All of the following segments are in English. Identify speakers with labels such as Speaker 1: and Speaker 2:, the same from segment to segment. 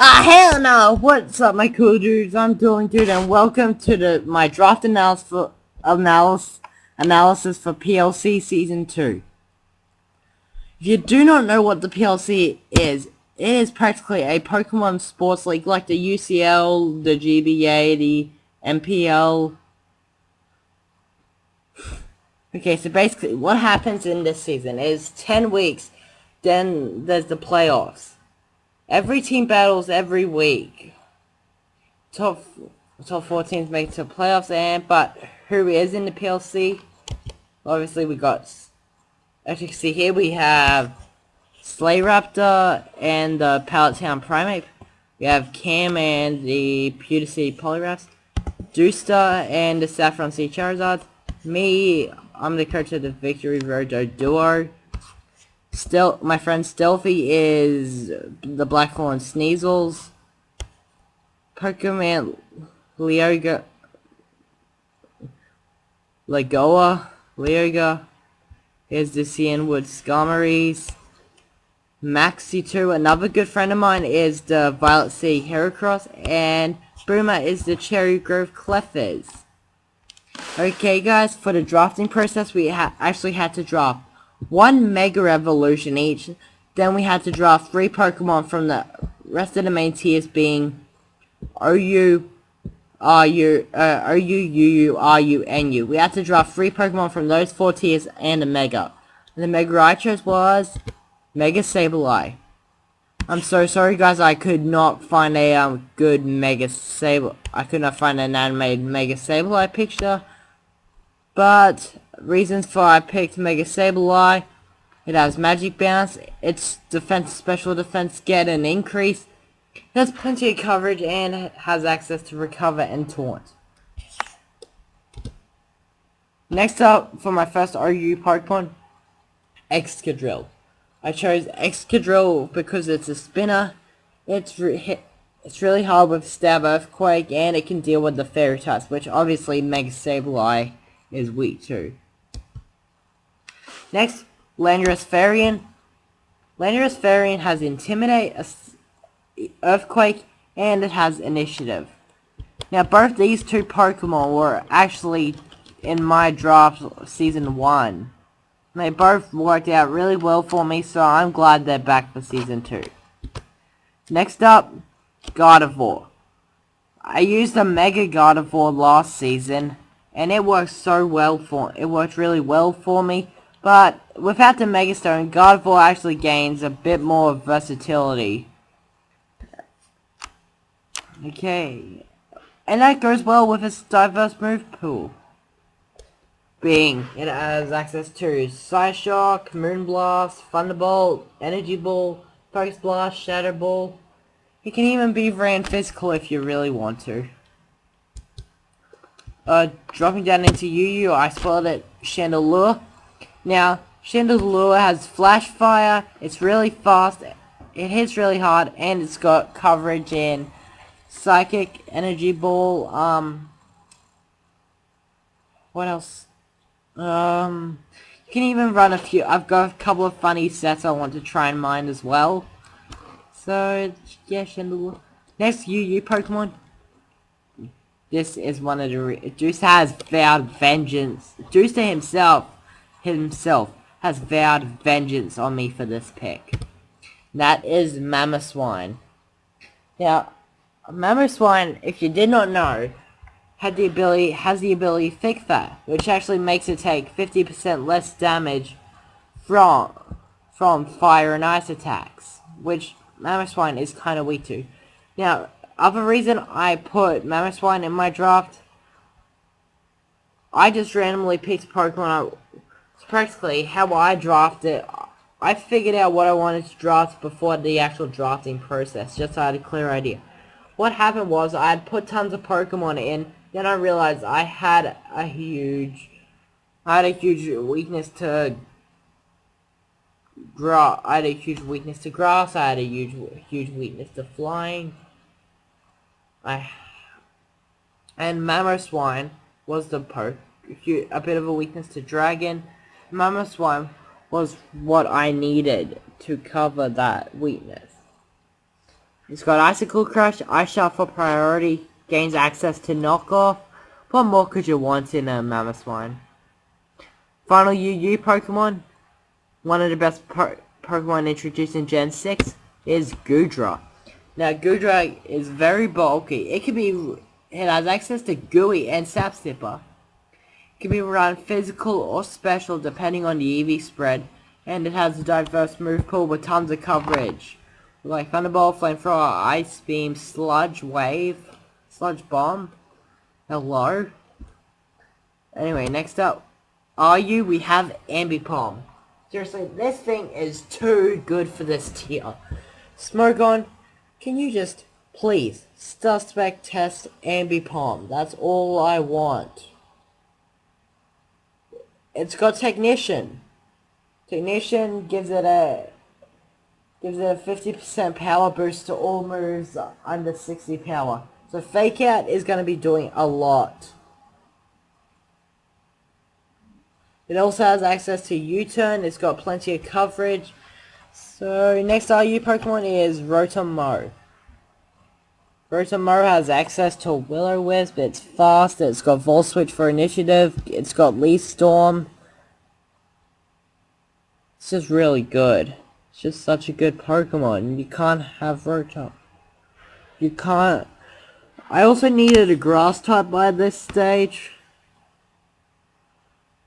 Speaker 1: Hell no! What's up, my cool dudes? I'm DualingDude, and welcome to my draft analysis for PLC Season 2. If you do not know what the PLC is, it is practically a Pokemon sports league like the UCL, the GBA, the MPL. Okay, so basically what happens in this season is 10 weeks, then there's the playoffs. Every team battles every week. Top 4 teams make it to playoffs, but who is in the PLC? Obviously, we got, as you can see here, we have Slayraptor and the Pallet Town Primate. We have Cam and the Pewter City Poliwraths. Dooster and the Saffron Sea Charizard. Me, I'm the coach of the Victory Road Duo. My friend Stealthy is the Blackthorn Sneasels. Pokemon Leoga is the Cianwood Skarmories. Maxi2, another good friend of mine, is the Violet Sea Heracross, and Boomer is the Cherry Grove Clefairs. Okay guys, for the drafting process we actually had to draft one Mega Evolution each. Then we had to draft 3 Pokemon from the rest of the main tiers, being OU, RU, NU. We had to draft 3 Pokemon from those 4 tiers and a Mega. And the Mega I chose was Mega Sableye. I'm so sorry guys, I could not find a good I could not find an animated Mega Sableye picture. But reasons for I picked Mega Sableye: it has Magic Bounce, its defense, special defense get an increase, it has plenty of coverage, and has access to Recover and Taunt. Next up, for my first RU Pokemon, Excadrill. I chose Excadrill because it's a spinner, it's really hard with Stab Earthquake, and it can deal with the Fairy types, which obviously Mega Sableye is weak too. Next, Landorus Farian. Landorus Farian has Intimidate, Earthquake, and it has Initiative. Now both these 2 Pokemon were actually in my draft Season 1. They both worked out really well for me, so I'm glad they're back for Season 2. Next up, Gardevoir. I used the Mega Gardevoir last season, and it worked really well for me, but without the Mega Stone, Gardevoir actually gains a bit more versatility. Okay, and that goes well with its diverse move pool, being it has access to Psyshock, Moonblast, Thunderbolt, Energy Ball, Focus Blast, Shadow Ball. It can even be ran physical if you really want to. Dropping down into UU, I spotted it, Chandelure. Now, Chandelure has Flash Fire, it's really fast, it hits really hard, and it's got coverage in Psychic, Energy Ball, what else? You can even run a few. I've got a couple of funny sets I want to try and mine as well. So, yeah, Chandelure. Next, UU Pokemon. This is one of the Deuce has vowed vengeance. Deucer himself has vowed vengeance on me for this pick. That is Mamoswine. Now, Mamoswine, if you did not know, has the ability Thick Fat, which actually makes it take 50% less damage from fire and ice attacks, which Mamoswine is kind of weak to. Now, other reason I put Mamoswine in my draft, I just randomly picked Pokemon. It's practically how I drafted. I figured out what I wanted to draft before the actual drafting process, just so I had a clear idea. What happened was I had put tons of Pokemon in, then I realized I had a huge weakness to grass. I had a huge weakness to weakness to flying. And Mamoswine was a bit of a weakness to Dragon. Mamoswine was what I needed to cover that weakness. It's got Icicle Crush, Ice Shot for priority, gains access to knockoff. What more could you want in a Mammothswine? Final UU Pokemon, one of the best Pokemon introduced in Gen 6, is Goodra. Now Goodra is very bulky. It has access to Gooey and Sap Sipper. It can be run physical or special depending on the EV spread, and it has a diverse move pool with tons of coverage. Like Thunderbolt, Flamethrower, Ice Beam, Sludge Wave, Sludge Bomb. Hello? Anyway, next up, we have Ambipom. Seriously, this thing is too good for this tier. Smogon, can you just, please, suspect test Ambipom? That's all I want. It's got Technician. Technician gives it a 50% power boost to all moves under 60 power. So Fake Out is going to be doing a lot. It also has access to U-Turn. It's got plenty of coverage. So next RU Pokemon is Rotom-Mow. Rotom-Mow has access to Will-O-Wisp. It's fast. It's got Volt Switch for initiative. It's got Leaf Storm. It's just really good. It's just such a good Pokemon. You can't have Rotom. You can't. I also needed a Grass type by this stage.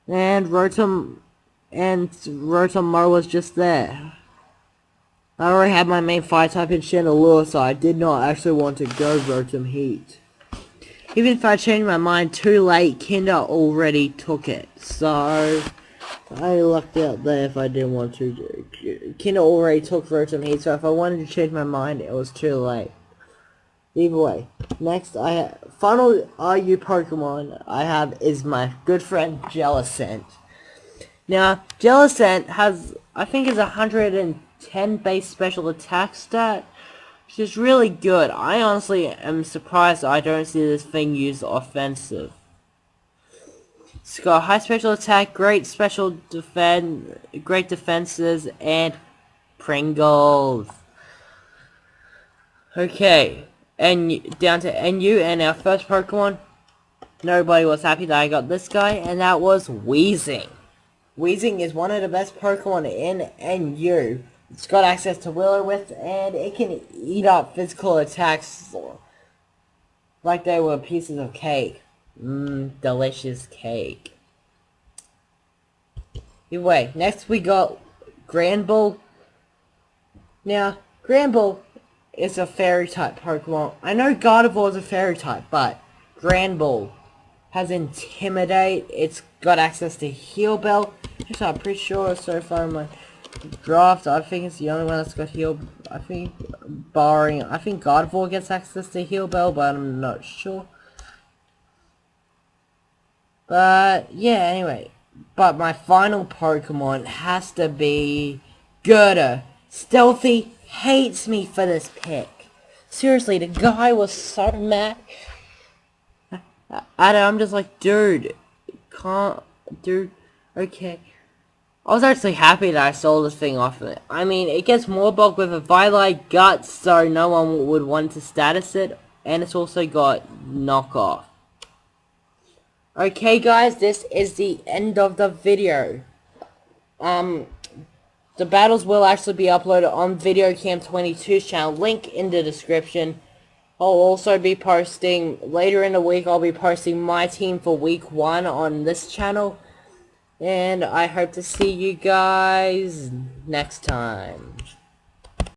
Speaker 1: And Rotom-Mow was just there. I already had my main fire type in Chandelure, so I did not actually want to go Rotom Heat. Even if I changed my mind too late, Kinder already took it. So I lucked out there if I didn't want to. Kinder already took Rotom Heat, so if I wanted to change my mind, it was too late. Either way, next final RU Pokemon I have is my good friend Jellicent. Now, Jellicent has, I think it's 110 base special attack stat, which is really good. I honestly am surprised I don't see this thing used offensive. It's got high special attack, great special defense, great defenses, and Pringles. Okay. And down to NU, and our first Pokemon, nobody was happy that I got this guy, and that was Weezing. Weezing is one of the best Pokemon in NU. It's got access to Will-O-Wisp, and it can eat up physical attacks like they were pieces of cake. Delicious cake. Anyway, next we got Granbull. Now, Granbull is a fairy type Pokemon. I know Gardevoir is a fairy type, but Granbull has Intimidate. It's got access to Heal Bell. Actually, I'm pretty sure so far in my draft, I think it's the only one that's got Heal. I think Gardevoir gets access to Heal Bell, but I'm not sure. But yeah, anyway. But my final Pokemon has to be Gerda. Stealthy hates me for this pick. Seriously, the guy was so mad. I'm just like, dude, okay. I was actually happy that I sold this thing off of it. I mean, it gets more bulk with a Violet Guts, so no one would want to status it, and it's also got knockoff. Okay guys, this is the end of the video. The battles will actually be uploaded on VideoCam22's channel, link in the description. I'll also be posting, later in the week, I'll be posting my team for week 1 on this channel. And I hope to see you guys next time.